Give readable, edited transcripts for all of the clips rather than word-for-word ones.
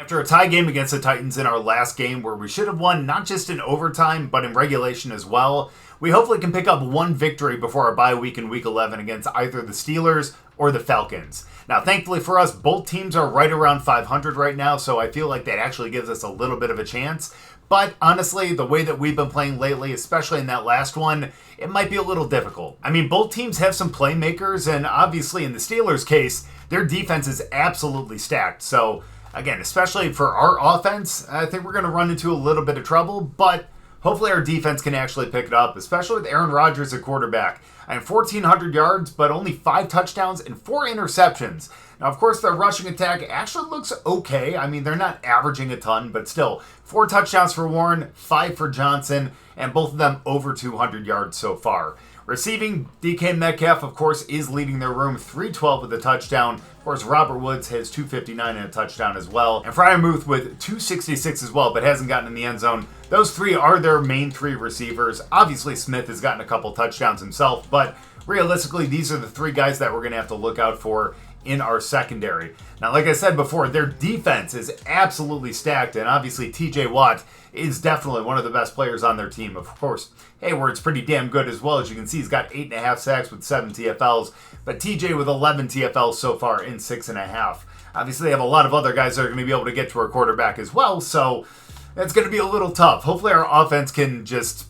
After a tie game against the Titans in our last game where we should have won not just in overtime but in regulation as well, we hopefully can pick up one victory before our bye week in Week 11 against either the Steelers or the Falcons. Now, thankfully for us, both teams are right around 500 right now, so I feel like that actually gives us a little bit of a chance. But honestly, the way that we've been playing lately, especially in that last one, it might be a little difficult. I mean, both teams have some playmakers, and obviously in the Steelers' case, their defense is absolutely stacked. So, again, especially for our offense, I think we're going to run into a little bit of trouble, but hopefully our defense can actually pick it up, especially with Aaron Rodgers at quarterback. I have 1,400 yards, but only 5 touchdowns and 4 interceptions. Now, of course, their rushing attack actually looks okay. I mean, they're not averaging a ton, but still, 4 touchdowns for Warren, 5 for Johnson, and both of them over 200 yards so far. Receiving, DK Metcalf, of course, is leading their room, 312 with a touchdown. Of course, Robert Woods has 259 and a touchdown as well. And Freiermuth with 266 as well, but hasn't gotten in the end zone. Those 3 are their main 3 receivers. Obviously, Smith has gotten a couple touchdowns himself, but realistically, these are the 3 guys that we're going to have to look out for in our secondary. Now, like I said before, their defense is absolutely stacked, and obviously TJ Watt is definitely one of the best players on their team. Of course, Hayward's pretty damn good as well. As you can see, he's got 8.5 sacks with 7 TFLs, but TJ with 11 TFLs so far in 6.5. Obviously, they have a lot of other guys that are going to be able to get to our quarterback as well, so that's going to be a little tough. Hopefully our offense can just,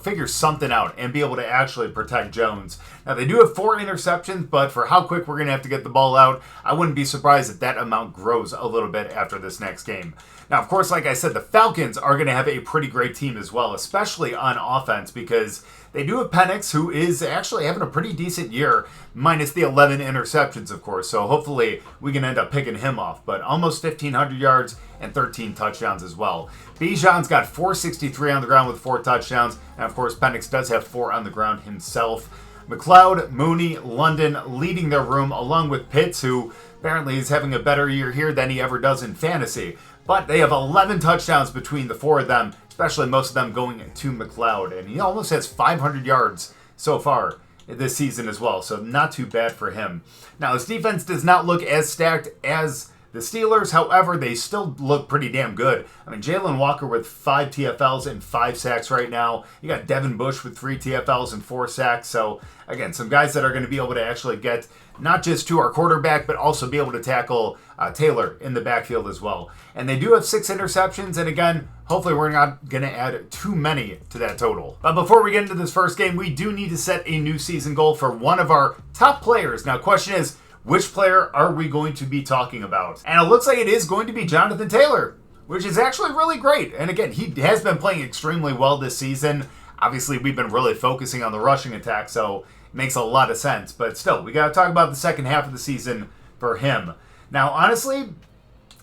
figure something out and be able to actually protect Jones. Now, they do have 4 interceptions, but for how quick we're going to have to get the ball out, I wouldn't be surprised if that amount grows a little bit after this next game. Now, of course, like I said, the Falcons are going to have a pretty great team as well, especially on offense, because they do have Penix, who is actually having a pretty decent year, minus the 11 interceptions, of course. So hopefully we can end up picking him off. But almost 1,500 yards and 13 touchdowns as well. Bijan's got 463 on the ground with 4 touchdowns. And of course, Penix does have 4 on the ground himself. McLeod, Mooney, London leading their room, along with Pitts, who apparently is having a better year here than he ever does in fantasy. But they have 11 touchdowns between the 4 of them, especially most of them going to McLeod. And he almost has 500 yards so far this season as well, so not too bad for him. Now, his defense does not look as stacked as the Steelers. However, they still look pretty damn good. I mean, Jalen Walker with 5 TFLs and 5 sacks right now. You got Devin Bush with 3 TFLs and 4 sacks. So, again, some guys that are going to be able to actually get not just to our quarterback, but also be able to tackle Taylor in the backfield as well. And they do have 6 interceptions, and again, hopefully we're not going to add too many to that total. But before we get into this first game, we do need to set a new season goal for one of our top players. Now, question is, which player are we going to be talking about? And it looks like it is going to be Jonathan Taylor, which is actually really great. And again, he has been playing extremely well this season. Obviously, we've been really focusing on the rushing attack, so it makes a lot of sense. But still, we got to talk about the second half of the season for him. Now, obviously,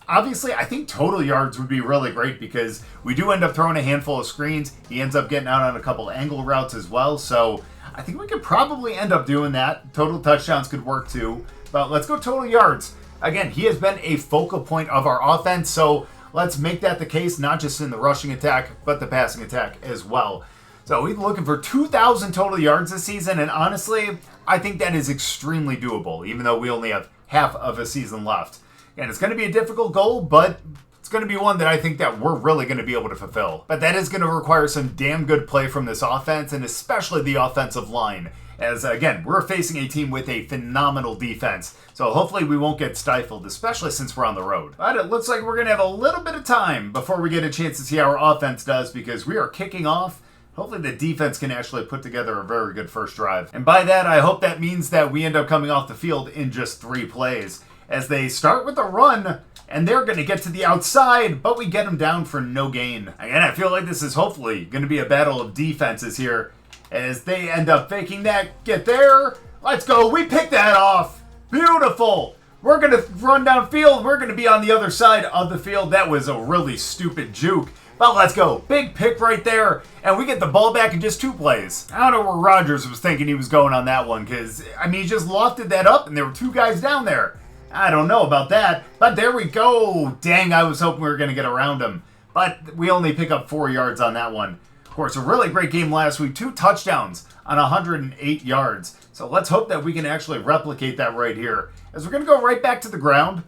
I think total yards would be really great because we do end up throwing a handful of screens. He ends up getting out on a couple angle routes as well. So I think we could probably end up doing that. Total touchdowns could work too. But let's go total yards. Again, he has been a focal point of our offense. So let's make that the case, not just in the rushing attack, but the passing attack as well. So we're looking for 2,000 total yards this season. And honestly, I think that is extremely doable, even though we only have half of a season left. And it's going to be a difficult goal, but it's going to be one that I think that we're really going to be able to fulfill. But that is going to require some damn good play from this offense, and especially the offensive line. As, again, we're facing a team with a phenomenal defense. So hopefully we won't get stifled, especially since we're on the road. But it looks like we're going to have a little bit of time before we get a chance to see how our offense does, because we are kicking off. Hopefully the defense can actually put together a very good first drive. And by that, I hope that means that we end up coming off the field in just 3 plays. As they start with a run, and they're going to get to the outside, but we get them down for no gain. Again, I feel like this is hopefully going to be a battle of defenses here, as they end up faking that. Get there. Let's go. We picked that off. Beautiful. We're going to run downfield. We're going to be on the other side of the field. That was a really stupid juke. But let's go. Big pick right there. And we get the ball back in just 2 plays. I don't know where Rodgers was thinking he was going on that one, because, he just lofted that up, and there were 2 guys down there. I don't know about that, but there we go. Dang, I was hoping we were going to get around him. But we only pick up 4 yards on that one. Of course, a really great game last week. 2 touchdowns on 108 yards. So let's hope that we can actually replicate that right here. As we're going to go right back to the ground.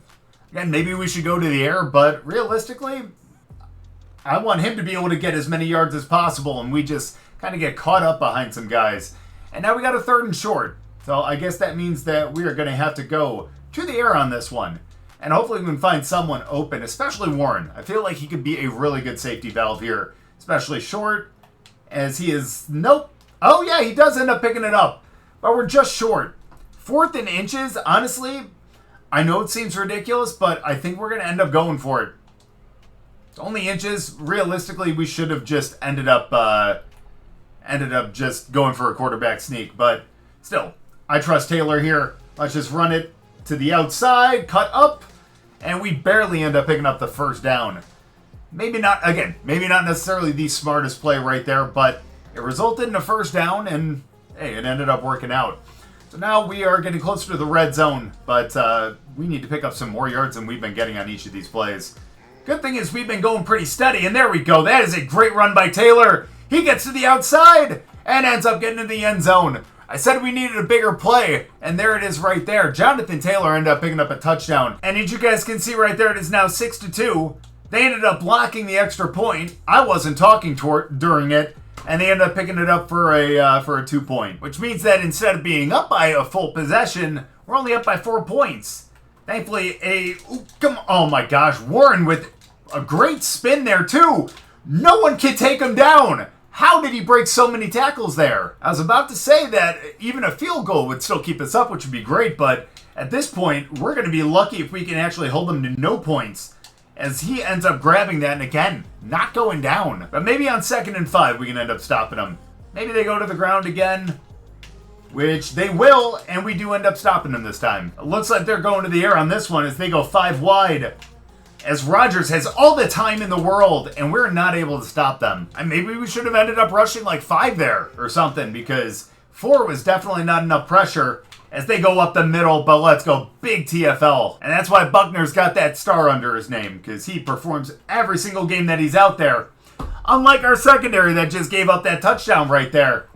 Again, maybe we should go to the air, but realistically, I want him to be able to get as many yards as possible, and we just kind of get caught up behind some guys. And now we got a 3rd and short. So I guess that means that we are going to have to go to the air on this one. And hopefully we can find someone open, especially Warren. I feel like he could be a really good safety valve here, especially short, as he is... Nope. Oh, yeah, he does end up picking it up. But we're just short. 4th and inches, honestly, I know it seems ridiculous, but I think we're going to end up going for it. It's only inches. Realistically, we should have just ended up just going for a quarterback sneak. But still, I trust Taylor here. Let's just run it to the outside, cut up, and we barely end up picking up the 1st down. Maybe not necessarily the smartest play right there, but it resulted in a 1st down, and hey, it ended up working out. So now we are getting closer to the red zone, but we need to pick up some more yards than we've been getting on each of these plays. Good thing is we've been going pretty steady, and there we go. That is a great run by Taylor. He gets to the outside and ends up getting in the end zone. I said we needed a bigger play, and there it is right there. Jonathan Taylor ended up picking up a touchdown. And as you guys can see right there, it is now 6-2. They ended up blocking the extra point. I wasn't talking during it, and they ended up picking it up for a 2-point, which means that instead of being up by a full possession, we're only up by 4 points. Thankfully, oh my gosh, Warren with a great spin there too. No one can take him down. How did he break so many tackles there? I was about to say that even a field goal would still keep us up, which would be great, but at this point, we're going to be lucky if we can actually hold them to no points, as he ends up grabbing that, and again, not going down. But maybe on 2nd and 5, we can end up stopping them. Maybe they go to the ground again, which they will, and we do end up stopping them this time. It looks like they're going to the air on this one as they go 5 wide. As Rodgers has all the time in the world, and we're not able to stop them. And maybe we should have ended up rushing like 5 there or something, because 4 was definitely not enough pressure as they go up the middle, but let's go big TFL. And that's why Buckner's got that star under his name, because he performs every single game that he's out there. Unlike our secondary that just gave up that touchdown right there.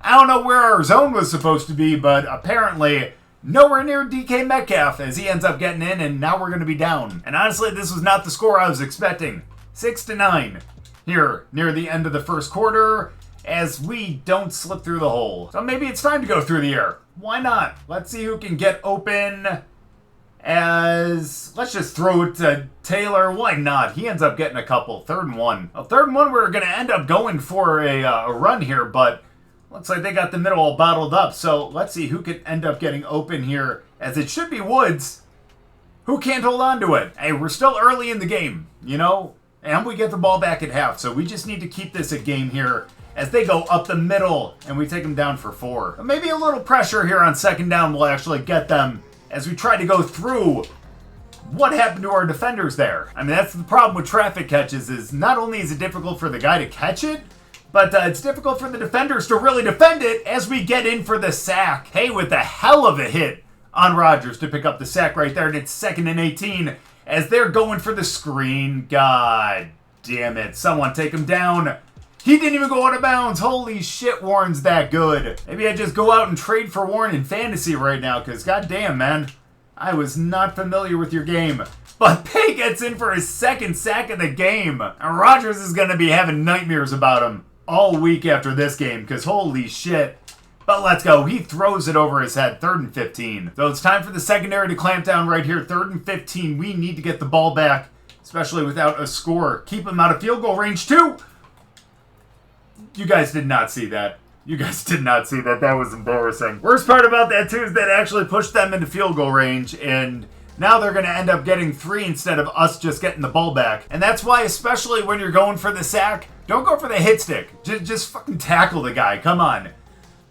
I don't know where our zone was supposed to be, but apparently nowhere near DK Metcalf as he ends up getting in, and now we're going to be down. And honestly, this was not the score I was expecting. 6-9 here near the end of the 1st quarter as we don't slip through the hole. So maybe it's time to go through the air. Why not? Let's see who can get open as... Let's just throw it to Taylor. Why not? He ends up getting a couple. 3rd and 1. Well, 3rd and 1, we're going to end up going for a run here, but looks like they got the middle all bottled up. So let's see who could end up getting open here, as it should be Woods. Who can't hold on to it? Hey, we're still early in the game, you know? And we get the ball back at half, so we just need to keep this a game here as they go up the middle, and we take them down for 4. Maybe a little pressure here on 2nd down will actually get them as we try to go through. What happened to our defenders there? I mean, that's the problem with traffic catches, is not only is it difficult for the guy to catch it, but it's difficult for the defenders to really defend it as we get in for the sack. Hey, with a hell of a hit on Rodgers to pick up the sack right there, and it's 2nd and 18 as they're going for the screen. God damn it. Someone take him down. He didn't even go out of bounds. Holy shit, Warren's that good. Maybe I just go out and trade for Warren in fantasy right now, because goddamn, man, I was not familiar with your game. But Pay gets in for his 2nd sack of the game. And Rodgers is going to be having nightmares about him all week after this game, because holy shit. But let's go. He throws it over his head. 3rd and 15. So it's time for the secondary to clamp down right here. 3rd and 15. We need to get the ball back, especially without a score. Keep him out of field goal range too. You guys did not see that. You guys did not see that. That was embarrassing. Worst part about that too is that actually pushed them into field goal range, and now they're going to end up getting 3 instead of us just getting the ball back. And that's why, especially when you're going for the sack, don't go for the hit stick. Just fucking tackle the guy. Come on.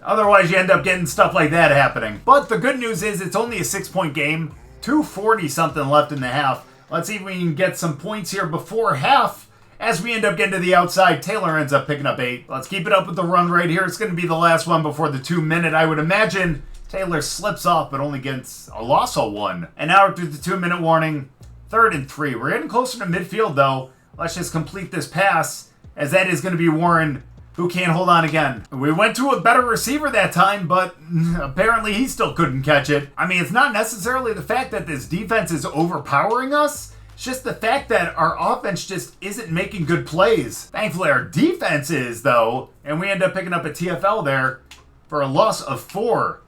Otherwise, you end up getting stuff like that happening. But the good news is it's only a 6-point game. 2:40-something left in the half. Let's see if we can get some points here before half. As we end up getting to the outside, Taylor ends up picking up 8. Let's keep it up with the run right here. It's going to be the last one before the 2-minute, I would imagine. Taylor slips off, but only gets a loss of 1. And now after the 2-minute warning, 3rd and 3. We're getting closer to midfield, though. Let's just complete this pass, as that is going to be Warren who can't hold on again. We went to a better receiver that time, but apparently he still couldn't catch it. I mean, it's not necessarily the fact that this defense is overpowering us. It's just the fact that our offense just isn't making good plays. Thankfully, our defense is, though, and we end up picking up a TFL there for a loss of 4.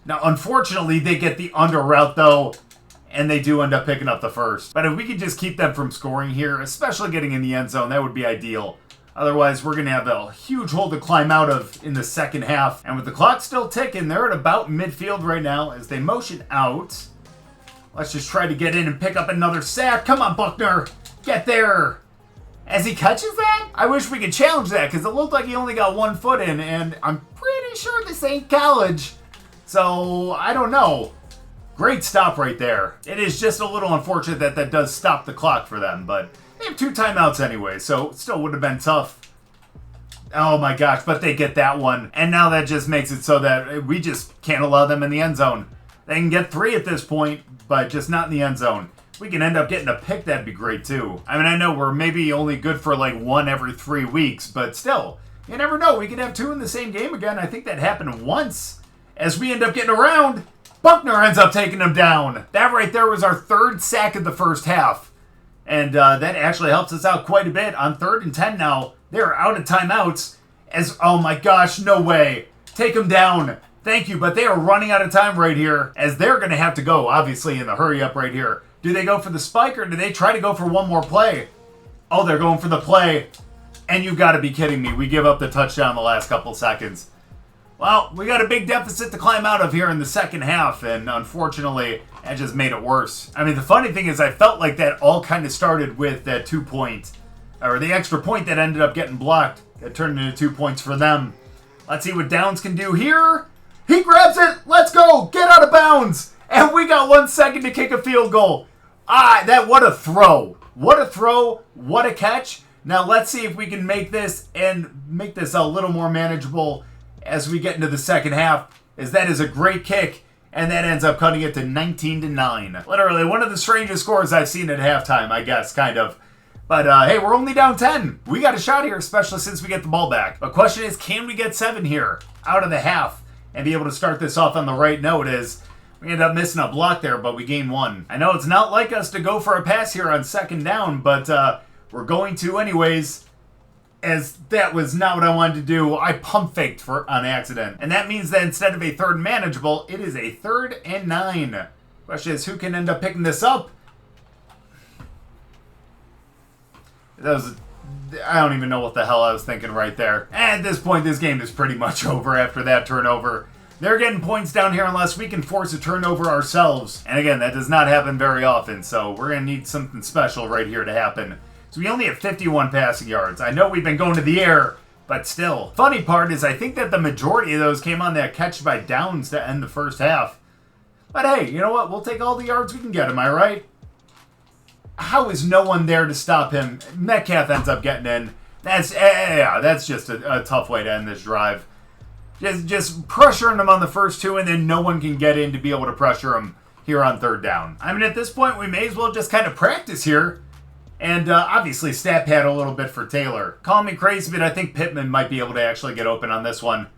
Now, unfortunately, they get the under route, though, and they do end up picking up the first. But if we could just keep them from scoring here, especially getting in the end zone, that would be ideal. Otherwise, we're going to have a huge hole to climb out of in the second half. And with the clock still ticking, they're at about midfield right now as they motion out. Let's just try to get in and pick up another sack. Come on, Buckner. Get there. As he catches that? I wish we could challenge that because it looked like he only got 1 foot in, and I'm pretty sure this ain't college. So, I don't know. Great stop right there. It is just a little unfortunate that that does stop the clock for them, but they have 2 timeouts anyway, so it still would have been tough. Oh my gosh, but they get that one. And now that just makes it so that we just can't allow them in the end zone. They can get 3 at this point, but just not in the end zone. If we can end up getting a pick, that'd be great too. I mean, I know we're maybe only good for like 1 every 3 weeks, but still, you never know. We could have 2 in the same game again. I think that happened once. As we end up getting around, Buckner ends up taking him down. That right there was our 3rd sack of the first half. And that actually helps us out quite a bit. On 3rd and 10 now, they're out of timeouts. Oh my gosh, no way. Take them down. Thank you, but they are running out of time right here, as they're going to have to go, obviously, in the hurry up right here. Do they go for the spike, or do they try to go for one more play? Oh, they're going for the play. And you got to be kidding me. We give up the touchdown the last couple seconds. Well, we got a big deficit to climb out of here in the second half, and unfortunately, that just made it worse. I mean, the funny thing is I felt like that all kind of started with that 2-point, or the extra point that ended up getting blocked. That turned into 2 points for them. Let's see what Downs can do here. He grabs it. Let's go. Get out of bounds. And we got 1 second to kick a field goal. What a throw. What a throw. What a catch. Now let's see if we can make this a little more manageable as we get into the second half, as that is a great kick, and that ends up cutting it to 19-9. Literally one of the strangest scores I've seen at halftime, I guess, kind of. But hey, we're only down 10. We got a shot here, especially since we get the ball back. The question is, can we get 7 here out of the half and be able to start this off on the right note? As we end up missing a block there, but we gain 1. I know it's not like us to go for a pass here on 2nd down, but we're going to anyways. As that was not what I wanted to do. I pump faked on accident. And that means that instead of a 3rd manageable, it is a 3rd and 9. Question is, who can end up picking this up? I don't even know what the hell I was thinking right there. At this point, this game is pretty much over after that turnover. They're getting points down here unless we can force a turnover ourselves. And again, that does not happen very often, so we're going to need something special right here to happen. So we only have 51 passing yards. I know we've been going to the air, but still. Funny part is I think that the majority of those came on that catch by Downs to end the first half. But hey, you know what? We'll take all the yards we can get, am I right? How is no one there to stop him? Metcalf ends up getting in. That's just a tough way to end this drive. Just pressuring him on the first 2, and then no one can get in to be able to pressure him here on 3rd down. I mean, at this point, we may as well just kind of practice here. And obviously, stat pad a little bit for Taylor. Call me crazy, but I think Pittman might be able to actually get open on this one.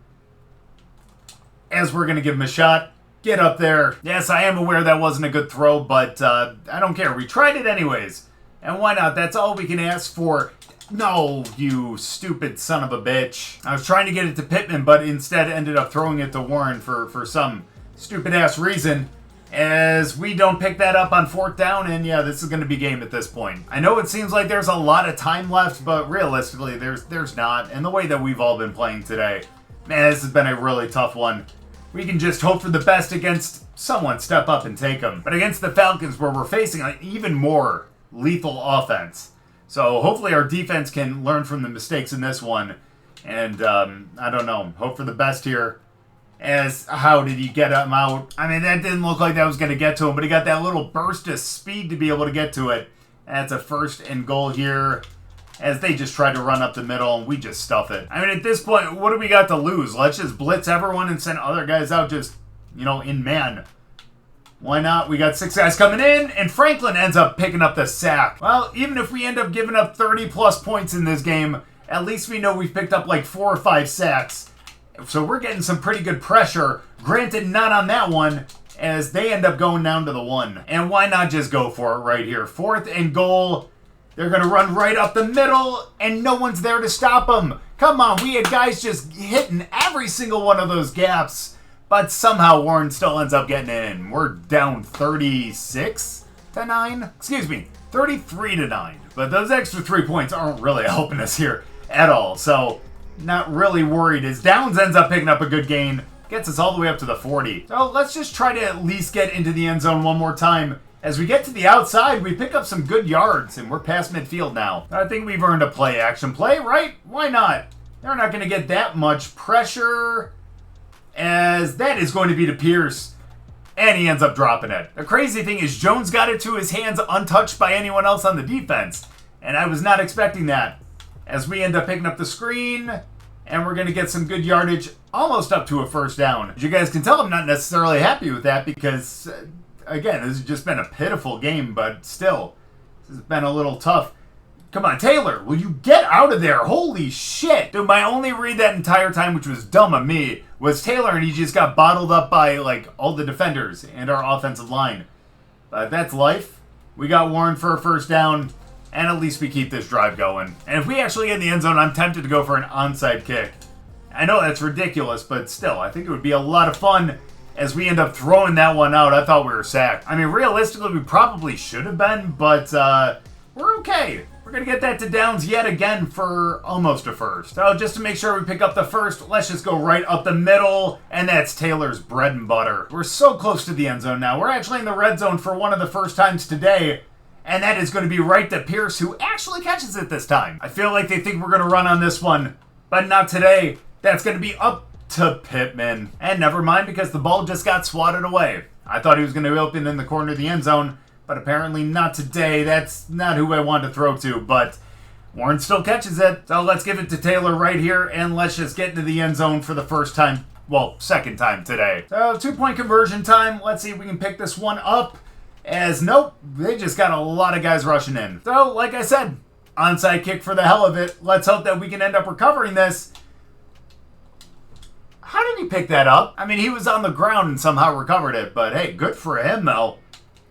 As we're going to give him a shot. Get up there. Yes, I am aware that wasn't a good throw, but I don't care. We tried it anyways. And why not? That's all we can ask for. No, you stupid son of a bitch. I was trying to get it to Pittman, but instead ended up throwing it to Warren for some stupid-ass reason. As we don't pick that up on 4th down, and yeah, this is going to be game at this point. I know it seems like there's a lot of time left, but realistically, there's not. And the way that we've all been playing today, man, this has been a really tough one. We can just hope for the best against someone step up and take them. But against the Falcons, where we're facing an even more lethal offense. So hopefully our defense can learn from the mistakes in this one. And I don't know, hope for the best here. As how did he get him out? I mean, that didn't look like that was going to get to him, but he got that little burst of speed to be able to get to it. That's a 1st and goal here, as they just try to run up the middle, and we just stuff it. I mean, at this point, what do we got to lose? Let's just blitz everyone and send other guys out just, in man. Why not? We got 6 guys coming in, and Franklin ends up picking up the sack. Well, even if we end up giving up 30-plus points in this game, at least we know we've picked up like 4 or 5 sacks. So we're getting some pretty good pressure. Granted, not on that one, as they end up going down to the 1. And why not just go for it right here? 4th and goal. They're going to run right up the middle, and no one's there to stop them. Come on, we had guys just hitting every single one of those gaps. But somehow Warren still ends up getting in. We're down 36-9. Excuse me, 33-9. But those extra 3 points aren't really helping us here at all. So, not really worried as Downs ends up picking up a good gain. Gets us all the way up to the 40. So let's just try to at least get into the end zone one more time. As we get to the outside, we pick up some good yards, and we're past midfield now. I think we've earned a play-action play, right? Why not? They're not going to get that much pressure, as that is going to be to Pierce, and he ends up dropping it. The crazy thing is Jones got it to his hands untouched by anyone else on the defense, and I was not expecting that. As we end up picking up the screen, and we're going to get some good yardage, almost up to a first down. As you guys can tell, I'm not necessarily happy with that because, again, this has just been a pitiful game, but still, this has been a little tough. Come on, Taylor, will you get out of there? Holy shit. Dude, my only read that entire time, which was dumb of me, was Taylor, and he just got bottled up by, like, all the defenders and our offensive line. But that's life. We got Warren for a first down, and at least we keep this drive going. And if we actually get in the end zone, I'm tempted to go for an onside kick. I know that's ridiculous, but still, I think it would be a lot of fun as we end up throwing that one out. I thought we were sacked. I mean, realistically, we probably should have been, but we're okay. We're going to get that to Downs yet again for almost a first. So just to make sure we pick up the first, let's just go right up the middle, and that's Taylor's bread and butter. We're so close to the end zone now. We're actually in the red zone for one of the first times today, and that is going to be right to Pierce, who actually catches it this time. I feel like they think we're going to run on this one, but not today. That's going to be up to Pittman. And never mind, because the ball just got swatted away. I thought he was going to be open in the corner of the end zone, but apparently not today. That's not who I wanted to throw to, but Warren still catches it. So let's give it to Taylor right here, and let's just get into the end zone for the first time, well, second time today. So 2-point conversion time. Let's see if we can pick this one up, as nope, they just got a lot of guys rushing in. So, like I said, onside kick for the hell of it. Let's hope that we can end up recovering this. How did he pick that up? I mean, he was on the ground and somehow recovered it, but hey, good for him, though.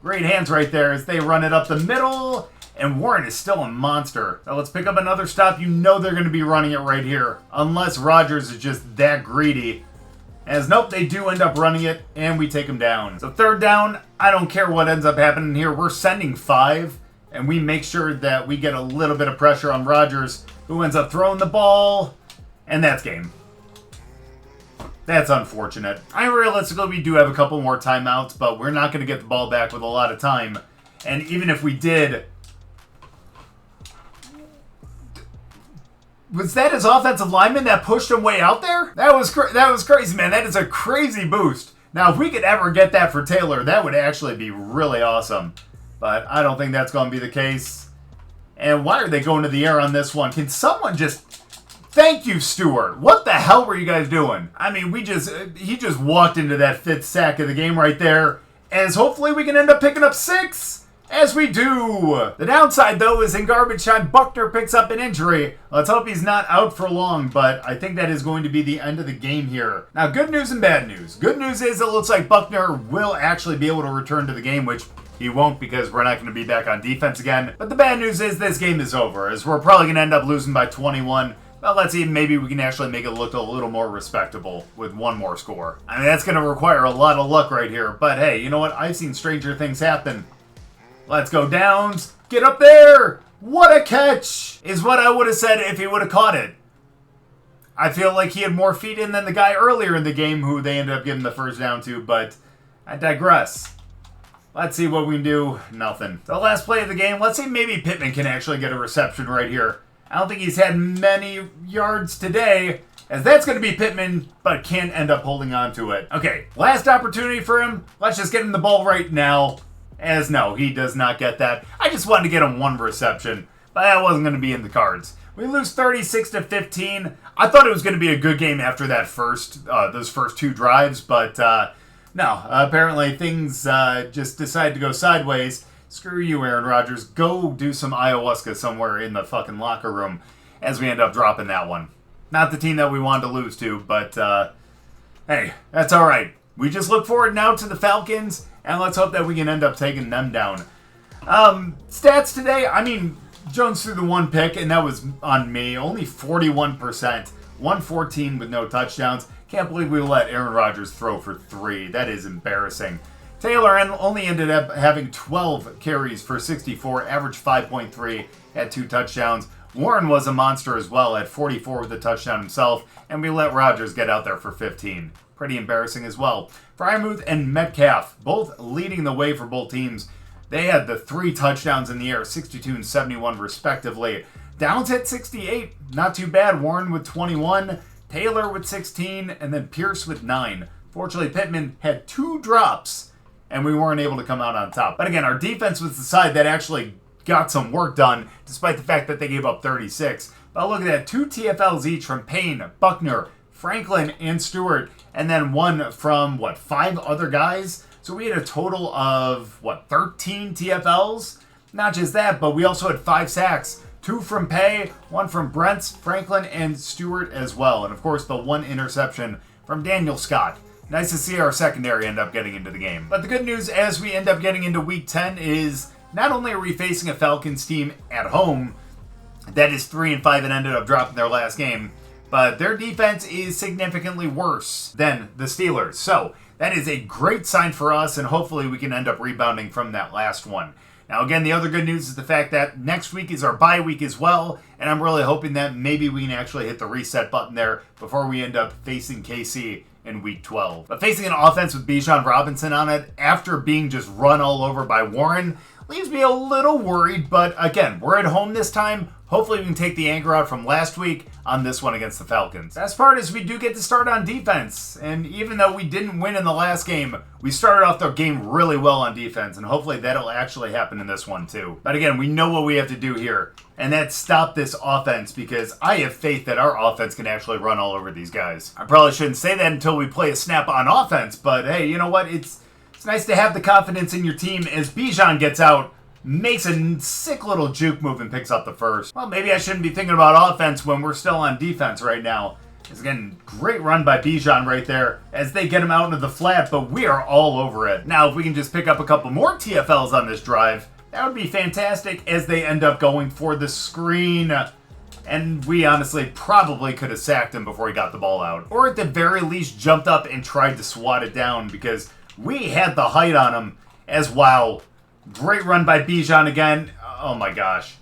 Great hands right there as they run it up the middle, and Warren is still a monster. So let's pick up another stop. You know they're going to be running it right here, unless Rodgers is just that greedy. As nope, they do end up running it, and we take them down. So third down, I don't care what ends up happening here. We're sending 5, and we make sure that we get a little bit of pressure on Rodgers, who ends up throwing the ball, and that's game. That's unfortunate. Realistically, we do have a couple more timeouts, but we're not going to get the ball back with a lot of time. And even if we did... Was that his offensive lineman that pushed him way out there? That was crazy, man. That is a crazy boost. Now, if we could ever get that for Taylor, that would actually be really awesome. But I don't think that's going to be the case. And why are they going to the air on this one? Can someone just... Thank you, Stewart. What the hell were you guys doing? I mean, he just walked into that 5th sack of the game right there. As hopefully we can end up picking up 6. As we do. The downside, though, is in garbage time, Buckner picks up an injury. Let's hope he's not out for long, but I think that is going to be the end of the game here. Now, good news and bad news. Good news is it looks like Buckner will actually be able to return to the game, which he won't because we're not going to be back on defense again. But the bad news is this game is over, as we're probably going to end up losing by 21. Well, let's see, maybe we can actually make it look a little more respectable with one more score. I mean, that's going to require a lot of luck right here. But hey, you know what? I've seen stranger things happen. Let's go, Downs. Get up there. What a catch is what I would have said if he would have caught it. I feel like he had more feet in than the guy earlier in the game who they ended up giving the first down to, but I digress. Let's see what we can do. Nothing. The last play of the game, let's see if maybe Pittman can actually get a reception right here. I don't think he's had many yards today, as that's going to be Pittman, but can't end up holding on to it. Okay, last opportunity for him. Let's just get him the ball right now. As no, he does not get that. I just wanted to get him one reception, but that wasn't going to be in the cards. We lose 36-15. I thought it was going to be a good game after that those first 2 drives, but no. Apparently things just decided to go sideways. Screw you, Aaron Rodgers. Go do some ayahuasca somewhere in the fucking locker room. as we end up dropping that one. Not the team that we wanted to lose to, but hey, that's all right. We just look forward now to the Falcons, and let's hope that we can end up taking them down. Stats today, I mean, Jones threw the one pick, and that was on me. Only 41%. 114 with no touchdowns. Can't believe we let Aaron Rodgers throw for 3. That is embarrassing. Taylor only ended up having 12 carries for 64, averaged 5.3, had 2 touchdowns. Warren was a monster as well at 44 with a touchdown himself, and we let Rodgers get out there for 15. Pretty embarrassing as well. Freiermuth and Metcalf, both leading the way for both teams. They had the 3 touchdowns in the air, 62 and 71 respectively. Downs hit 68, not too bad. Warren with 21, Taylor with 16, and then Pierce with 9. Fortunately, Pittman had 2 drops, and we weren't able to come out on top. But again, our defense was the side that actually got some work done, despite the fact that they gave up 36. But look at that, 2 TFLs each from Payne, Buckner, Franklin, and Stewart, and then 1 from, 5 other guys? So we had a total of, 13 TFLs? Not just that, but we also had 5 sacks. 2 from Pay, 1 from Brents, Franklin, and Stewart as well. And of course, the 1 interception from Daniel Scott. Nice to see our secondary end up getting into the game. But the good news as we end up getting into Week 10 is not only are we facing a Falcons team at home that is 3-5 and ended up dropping their last game, but their defense is significantly worse than the Steelers. So that is a great sign for us, and hopefully we can end up rebounding from that last one. Now, again, the other good news is the fact that next week is our bye week as well, and I'm really hoping that maybe we can actually hit the reset button there before we end up facing KC in Week 12. But facing an offense with Bijan Robinson on it, after being just run all over by Warren, leaves me a little worried, but again, we're at home this time. Hopefully we can take the anger out from last week on this one against the Falcons. Best part is we do get to start on defense, and even though we didn't win in the last game, we started off the game really well on defense, and hopefully that'll actually happen in this one too. But again, we know what we have to do here, and that's stop this offense, because I have faith that our offense can actually run all over these guys. I probably shouldn't say that until we play a snap on offense, but hey, you know what? It's nice to have the confidence in your team as Bijan gets out, makes a sick little juke move and picks up the first. Well, maybe I shouldn't be thinking about offense when we're still on defense right now. It's again, great run by Bijan right there as they get him out into the flat, but we are all over it. Now, if we can just pick up a couple more TFLs on this drive, that would be fantastic as they end up going for the screen. And we honestly probably could have sacked him before he got the ball out. Or at the very least jumped up and tried to swat it down because we had the height on him as wow. Great run by Bijan again. Oh my gosh.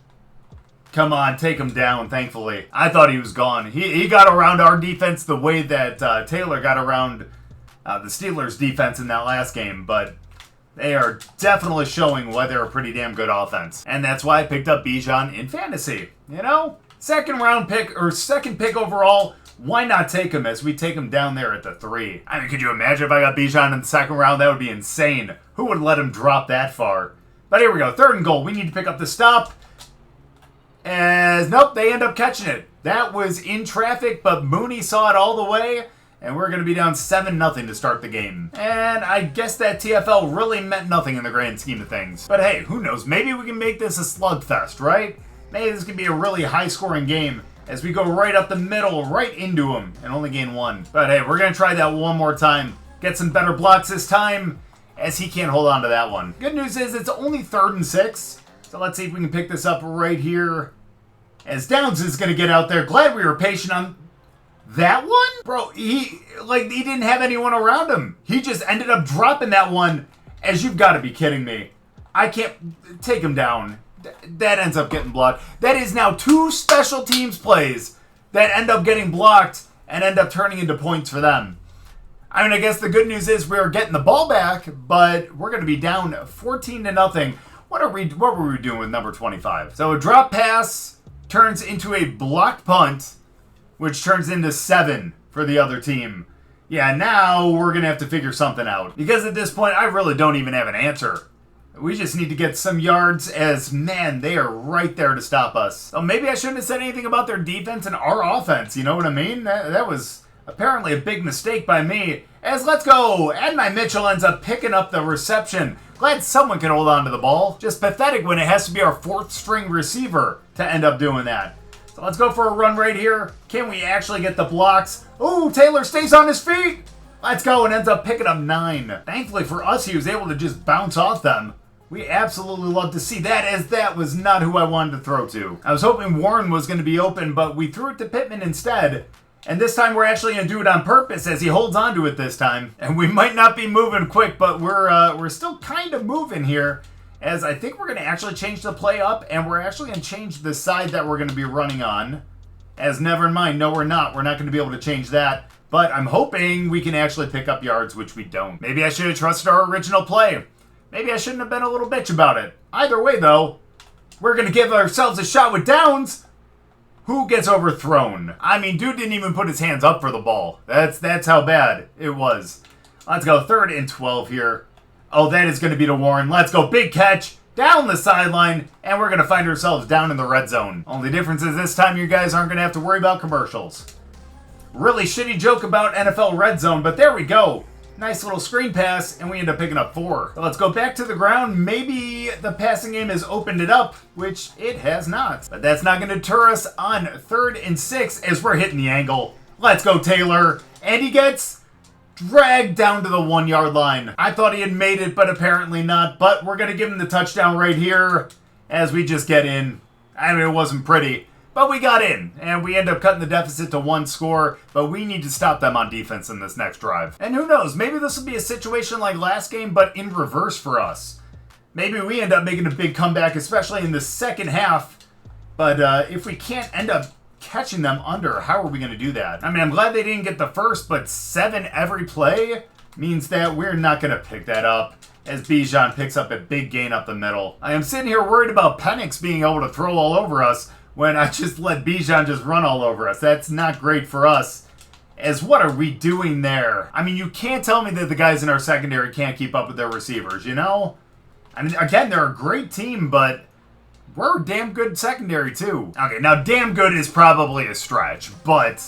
Come on, take him down, thankfully. I thought he was gone. He got around our defense the way that Taylor got around the Steelers' defense in that last game, but they are definitely showing why they're a pretty damn good offense. And that's why I picked up Bijan in fantasy. You know? Second pick overall. Why not take him as we take him down there at the 3? I mean, could you imagine if I got Bijan in the second round? That would be insane. Who would let him drop that far? But here we go. 3rd and goal. We need to pick up the stop. As nope, they end up catching it. That was in traffic, but Mooney saw it all the way. And we're going to be down 7-0 to start the game. And I guess that TFL really meant nothing in the grand scheme of things. But hey, who knows? Maybe we can make this a slugfest, right? Maybe this can be a really high-scoring game as we go right up the middle, right into him, and only gain 1. But hey, we're going to try that one more time. Get some better blocks this time, as he can't hold on to that one. Good news is it's only 3rd and 6. So let's see if we can pick this up right here. As Downs is going to get out there. Glad we were patient on that one. Bro, he didn't have anyone around him. He just ended up dropping that one, as you've got to be kidding me. I can't take him down. That ends up getting blocked. That is now 2 special teams plays that end up getting blocked and end up turning into points for them. I mean, I guess the good news is we're getting the ball back, but we're going to be down 14-0. What were we doing with number 25? So a drop pass turns into a blocked punt, which turns into 7 for the other team. Yeah, now we're going to have to figure something out. Because at this point, I really don't even have an answer. We just need to get some yards as, man, they are right there to stop us. So maybe I shouldn't have said anything about their defense and our offense, you know what I mean? That was apparently a big mistake by me. As let's go! Adonai Mitchell ends up picking up the reception. Glad someone can hold on to the ball. Just pathetic when it has to be our 4th string receiver to end up doing that. So let's go for a run right here. Can we actually get the blocks? Ooh, Taylor stays on his feet. Let's go, and ends up picking up 9. Thankfully for us, he was able to just bounce off them. We absolutely love to see that, as that was not who I wanted to throw to. I was hoping Warren was going to be open, but we threw it to Pittman instead. And this time we're actually going to do it on purpose, as he holds on to it this time. And we might not be moving quick, but we're still kind of moving here, as I think we're going to actually change the play up, and we're actually going to change the side that we're going to be running on. As never mind, no we're not. We're not going to be able to change that. But I'm hoping we can actually pick up yards, which we don't. Maybe I should have trusted our original play. Maybe I shouldn't have been a little bitch about it. Either way, though, we're going to give ourselves a shot with downs. Who gets overthrown? I mean, dude didn't even put his hands up for the ball. That's how bad it was. Let's go 3rd and 12 here. Oh, that is going to be to Warren. Let's go. Big catch down the sideline, and we're going to find ourselves down in the red zone. Only difference is this time you guys aren't going to have to worry about commercials. Really shitty joke about NFL red zone, but there we go. Nice little screen pass, and we end up picking up 4. So let's go back to the ground. Maybe the passing game has opened it up, which it has not. But that's not going to deter us on 3rd and 6 as we're hitting the angle. Let's go, Taylor. And he gets dragged down to the 1-yard line. I thought he had made it, but apparently not. But we're going to give him the touchdown right here as we just get in. I mean, it wasn't pretty. But we got in, and we end up cutting the deficit to 1 score, but we need to stop them on defense in this next drive. And who knows, maybe this will be a situation like last game, but in reverse for us. Maybe we end up making a big comeback, especially in the second half, but if we can't end up catching them under, how are we going to do that? I mean, I'm glad they didn't get the first, but 7 every play means that we're not going to pick that up, as Bijan picks up a big gain up the middle. I am sitting here worried about Penix being able to throw all over us, when I just let Bijan just run all over us. That's not great for us. As what are we doing there? I mean, you can't tell me that the guys in our secondary can't keep up with their receivers, you know? I mean, again, they're a great team, but we're a damn good secondary too. Okay, now damn good is probably a stretch, but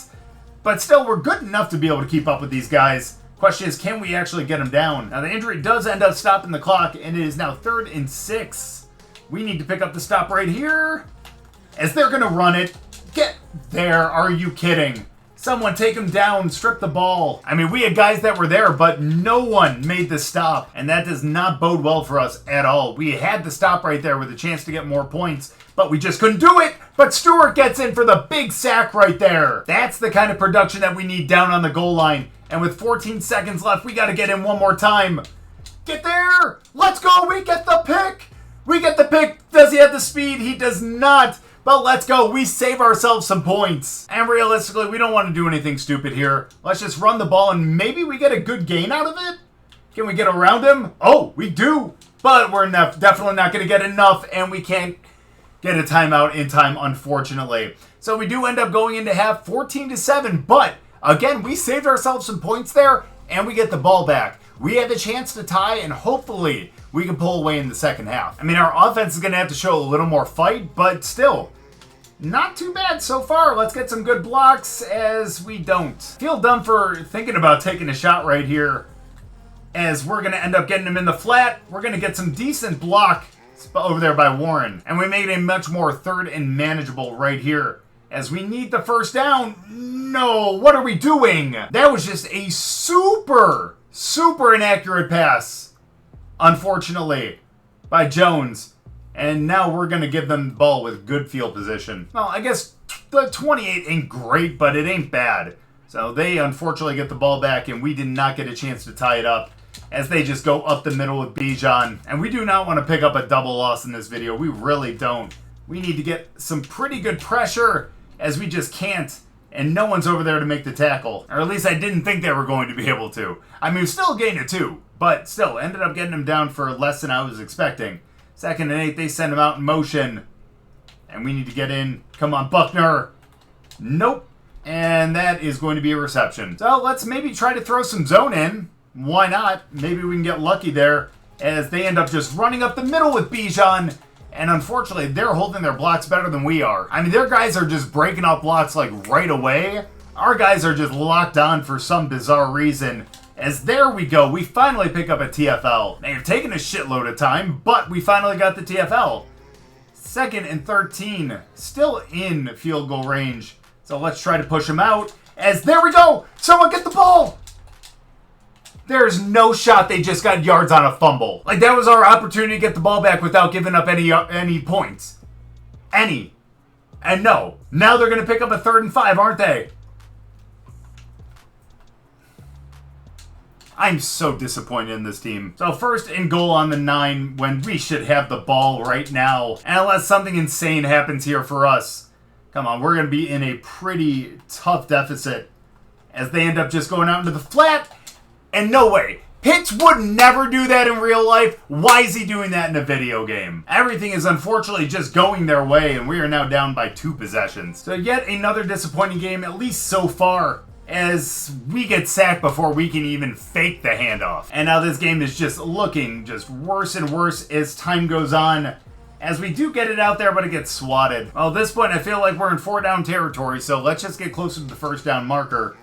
still, we're good enough to be able to keep up with these guys. Question is, can we actually get them down? Now, the injury does end up stopping the clock, and it is now 3rd and 6. We need to pick up the stop right here. As they're going to run it. Get there. Are you kidding? Someone take him down. Strip the ball. I mean, we had guys that were there, but no one made the stop. And that does not bode well for us at all. We had the stop right there with a chance to get more points, but we just couldn't do it. But Stewart gets in for the big sack right there. That's the kind of production that we need down on the goal line. And with 14 seconds left, we got to get in one more time. Get there. Let's go. We get the pick. We get the pick. Does he have the speed? He does not. But let's go. We save ourselves some points. And realistically, we don't want to do anything stupid here. Let's just run the ball and maybe we get a good gain out of it. Can we get around him? Oh, we do. But we're definitely not going to get enough, and we can't get a timeout in time, unfortunately. So we do end up going into half 14-7. But again, we saved ourselves some points there, and we get the ball back. We have a chance to tie, and hopefully we can pull away in the second half. I mean, our offense is going to have to show a little more fight, but still, not too bad so far. Let's get some good blocks as we don't. Feel dumb for thinking about taking a shot right here, as we're going to end up getting him in the flat. We're going to get some decent block over there by Warren, and we made it much more 3rd and manageable right here, as we need the first down. No, what are we doing? That was just a super inaccurate pass, unfortunately, by Jones. And now we're going to give them the ball with good field position. Well, I guess the 28 ain't great, but it ain't bad. So they unfortunately get the ball back, and we did not get a chance to tie it up, as they just go up the middle with Bijan. And we do not want to pick up a double loss in this video. We really don't. We need to get some pretty good pressure, as we just can't. And no one's over there to make the tackle. Or at least I didn't think they were going to be able to. I mean, still gained a 2, but still ended up getting him down for less than I was expecting. 2nd and 8, they send him out in motion. And we need to get in. Come on, Buckner. Nope. And that is going to be a reception. So let's maybe try to throw some zone in. Why not? Maybe we can get lucky there, as they end up just running up the middle with Bijan. And unfortunately, they're holding their blocks better than we are. I mean, their guys are just breaking off blocks like right away. Our guys are just locked on for some bizarre reason. As there we go, we finally pick up a TFL. They have taken a shitload of time, but we finally got the TFL. 2nd and 13. Still in field goal range. So let's try to push him out. As there we go. Someone get the ball. There's no shot they just got yards on a fumble. Like, that was our opportunity to get the ball back without giving up any points. Any. And no. Now they're going to pick up a 3rd and 5, aren't they? I'm so disappointed in this team. So 1st and goal on the 9 when we should have the ball right now. And unless something insane happens here for us. Come on, we're going to be in a pretty tough deficit. As they end up just going out into the flat. And no way. Pitts would never do that in real life. Why is he doing that in a video game? Everything is unfortunately just going their way. And we are now down by 2 possessions. So yet another disappointing game, at least so far, as we get sacked before we can even fake the handoff. And now this game is just looking just worse and worse as time goes on. As we do get it out there, but it gets swatted. Well, at this point, I feel like we're in 4 down territory, so let's just get closer to the 1st down marker.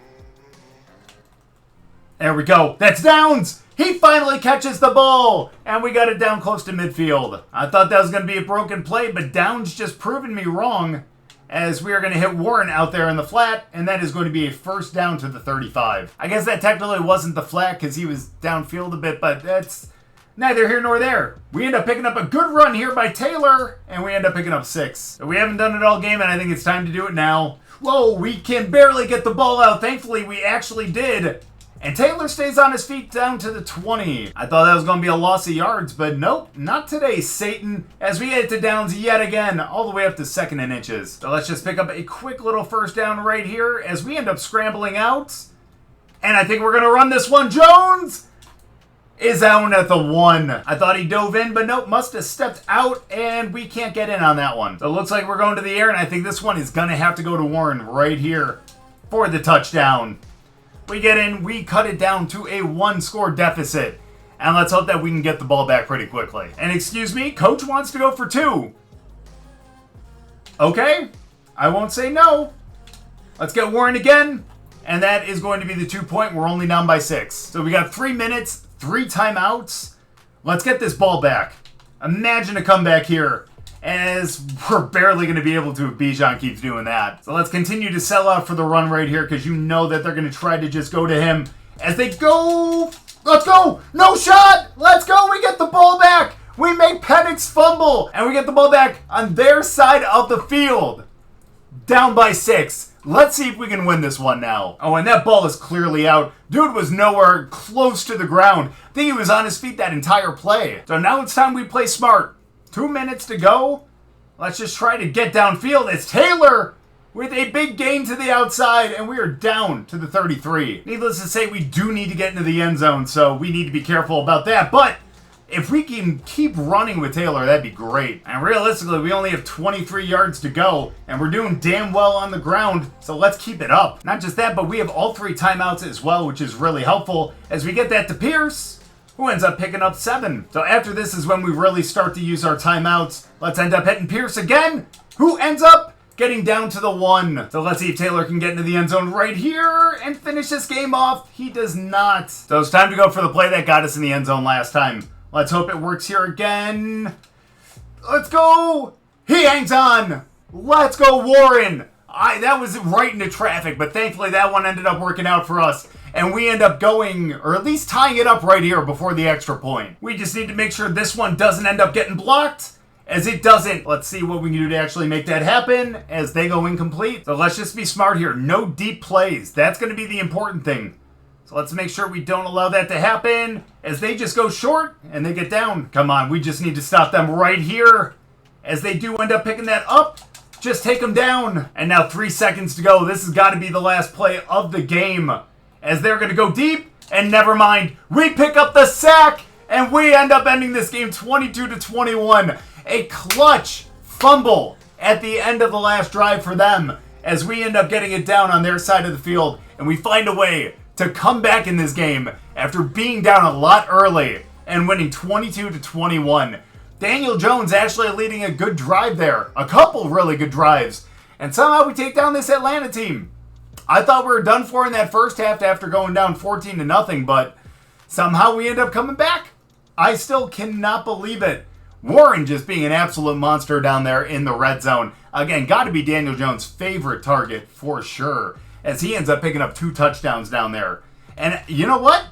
There we go. That's downs! He finally catches the ball! And we got it down close to midfield. I thought that was going to be a broken play, but Downs just proven me wrong. As we are going to hit Warren out there in the flat, and that is going to be a 1st down to the 35. I guess that technically wasn't the flat because he was downfield a bit, but that's neither here nor there. We end up picking up a good run here by Taylor, and we end up picking up 6. So we haven't done it all game, and I think it's time to do it now. Whoa, we can barely get the ball out. Thankfully, we actually did. And Taylor stays on his feet down to the 20. I thought that was going to be a loss of yards, but nope, not today, Satan. As we get to downs yet again, all the way up to 2nd and inches. So let's just pick up a quick little 1st down right here as we end up scrambling out. And I think we're going to run this one. Jones is out at the 1. I thought he dove in, but nope, must have stepped out, and we can't get in on that one. So it looks like we're going to the air, and I think this one is going to have to go to Warren right here for the touchdown. We get in, we cut it down to a 1-score deficit. And let's hope that we can get the ball back pretty quickly. And excuse me, coach wants to go for 2. Okay, I won't say no. Let's get Warren again. And that is going to be the 2-point. We're only down by 6. So we got 3 minutes, 3 timeouts. Let's get this ball back. Imagine a comeback here. As we're barely going to be able to if Bijan keeps doing that. So let's continue to sell out for the run right here because you know that they're going to try to just go to him. As they go, let's go, no shot, let's go, we get the ball back. We make Penix fumble and we get the ball back on their side of the field. Down by 6. Let's see if we can win this one now. Oh, and that ball is clearly out. Dude was nowhere close to the ground. I think he was on his feet that entire play. So now it's time we play smart. 2 minutes to go. Let's just try to get downfield. It's Taylor with a big gain to the outside, and we are down to the 33. Needless to say, we do need to get into the end zone, so we need to be careful about that. But if we can keep running with Taylor, that'd be great. And realistically, we only have 23 yards to go, and we're doing damn well on the ground, so let's keep it up. Not just that, but we have all 3 timeouts as well, which is really helpful as we get that to Pierce, who ends up picking up 7. So after this is when we really start to use our timeouts. Let's end up hitting Pierce again, who ends up getting down to the 1. So let's see if Taylor can get into the end zone right here and finish this game off. He does not. So it's time to go for the play that got us in the end zone last time. Let's hope it works here again. Let's go. He hangs on. Let's go, Warren. That was right into traffic, but thankfully that one ended up working out for us. And we end up going, or at least tying it up right here before the extra point. We just need to make sure this one doesn't end up getting blocked. As it doesn't, let's see what we can do to actually make that happen as they go incomplete. So let's just be smart here. No deep plays. That's going to be the important thing. So let's make sure we don't allow that to happen as they just go short and they get down. Come on, we just need to stop them right here. As they do end up picking that up, just take them down. And now 3 seconds to go. This has got to be the last play of the game. As they're going to go deep, and never mind, we pick up the sack, and we end up ending this game 22-21. A clutch fumble at the end of the last drive for them, as we end up getting it down on their side of the field, and we find a way to come back in this game after being down a lot early and winning 22-21. Daniel Jones actually leading a good drive there, a couple really good drives, and somehow we take down this Atlanta team. I thought we were done for in that first half after going down 14-0, but somehow we end up coming back. I still cannot believe it. Warren just being an absolute monster down there in the red zone. Again, got to be Daniel Jones' favorite target for sure, as he ends up picking up 2 touchdowns down there. And you know what?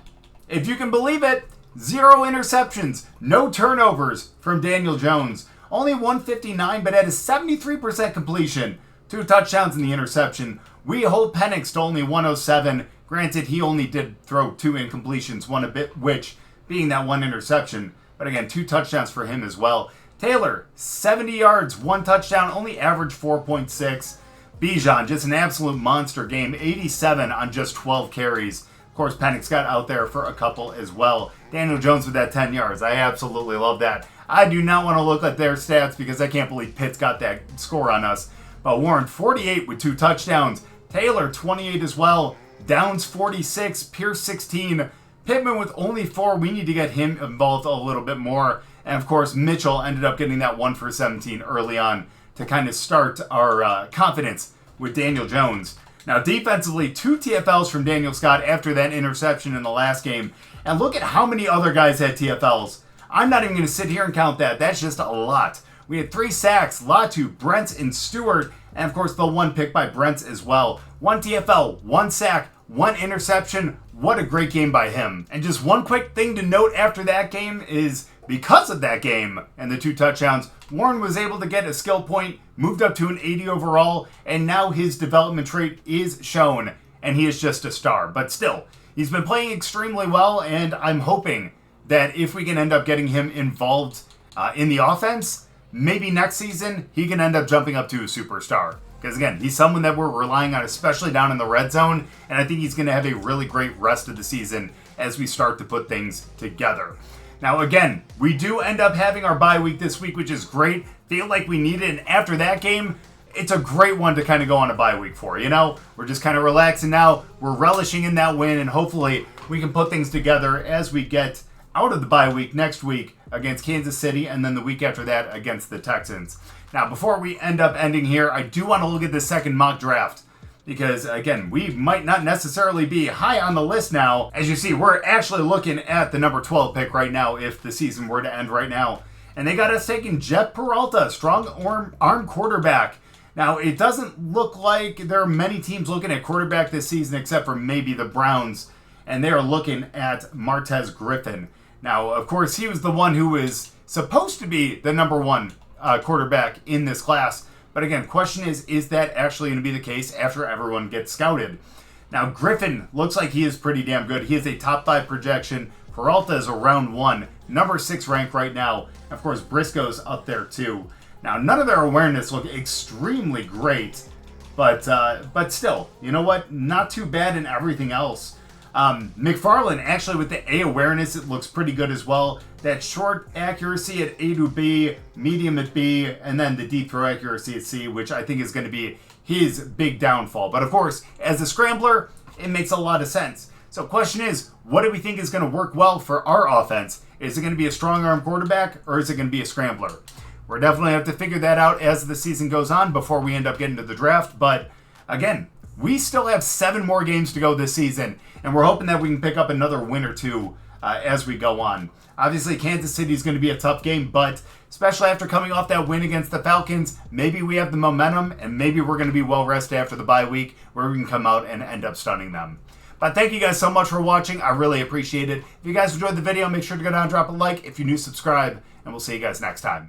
If you can believe it, 0 interceptions, no turnovers from Daniel Jones. Only 159, but at a 73% completion. 2 touchdowns in the interception. We hold Penix to only 107. Granted, he only did throw 2 incompletions, one a bit, which being that 1 interception. But again, 2 touchdowns for him as well. Taylor, 70 yards, 1 touchdown, only averaged 4.6. Bijan, just an absolute monster game, 87 on just 12 carries. Of course, Penix got out there for a couple as well. Daniel Jones with that 10 yards. I absolutely love that. I do not want to look at their stats because I can't believe Pitts got that score on us. But Warren, 48 with 2 touchdowns. Taylor, 28 as well. Downs, 46. Pierce, 16. Pittman with only 4. We need to get him involved a little bit more. And of course, Mitchell ended up getting that 1 for 17 early on to kind of start our confidence with Daniel Jones. Now, defensively, 2 TFLs from Daniel Scott after that interception in the last game. And look at how many other guys had TFLs. I'm not even going to sit here and count that. That's just a lot. We had 3 sacks, Latu, Brents, and Stewart. And of course, the 1 pick by Brents as well. 1 TFL, 1 sack, 1 interception. What a great game by him. And just one quick thing to note after that game is because of that game and the 2 touchdowns, Warren was able to get a skill point, moved up to an 80 overall, and now his development trait is shown, and he is just a star. But still, he's been playing extremely well, and I'm hoping that if we can end up getting him involved in the offense, maybe next season he can end up jumping up to a superstar. Because again, he's someone that we're relying on, especially down in the red zone, and I think he's going to have a really great rest of the season as we start to put things together. Now again, we do end up having our bye week this week, which is great. Feel like we need it, and after that game, it's a great one to kind of go on a bye week for, you know? We're just kind of relaxing now. We're relishing in that win, and hopefully we can put things together as we get out of the bye week next week against Kansas City, and then the week after that against the Texans. Now, before we end up ending here, I do want to look at the second mock draft. Because, again, we might not necessarily be high on the list now. As you see, we're actually looking at the number 12 pick right now if the season were to end right now. And they got us taking Jet Peralta, strong arm quarterback. Now, it doesn't look like there are many teams looking at quarterback this season except for maybe the Browns. And they are looking at Martez Griffin. Now, of course, he was the one who was supposed to be the number 1 quarterback in this class. But again, question is that actually going to be the case after everyone gets scouted? Now, Griffin looks like he is pretty damn good. He is a top 5 projection. Peralta is a round 1, number 6 rank right now. Of course, Briscoe's up there too. Now, none of their awareness look extremely great, but still, you know what? Not too bad in everything else. McFarland, actually with the A awareness, it looks pretty good as well. That short accuracy at A to B, medium at B, and then the deep throw accuracy at C, which I think is going to be his big downfall. But of course, as a scrambler, it makes a lot of sense. So question is, what do we think is going to work well for our offense? Is it going to be a strong arm quarterback, or is it going to be a scrambler? We're definitely going to have to figure that out as the season goes on before we end up getting to the draft. But again, we still have 7 more games to go this season, and we're hoping that we can pick up another win or 2 as we go on. Obviously, Kansas City is going to be a tough game, but especially after coming off that win against the Falcons, maybe we have the momentum, and maybe we're going to be well-rested after the bye week where we can come out and end up stunning them. But thank you guys so much for watching. I really appreciate it. If you guys enjoyed the video, make sure to go down and drop a like. If you're new, subscribe, and we'll see you guys next time.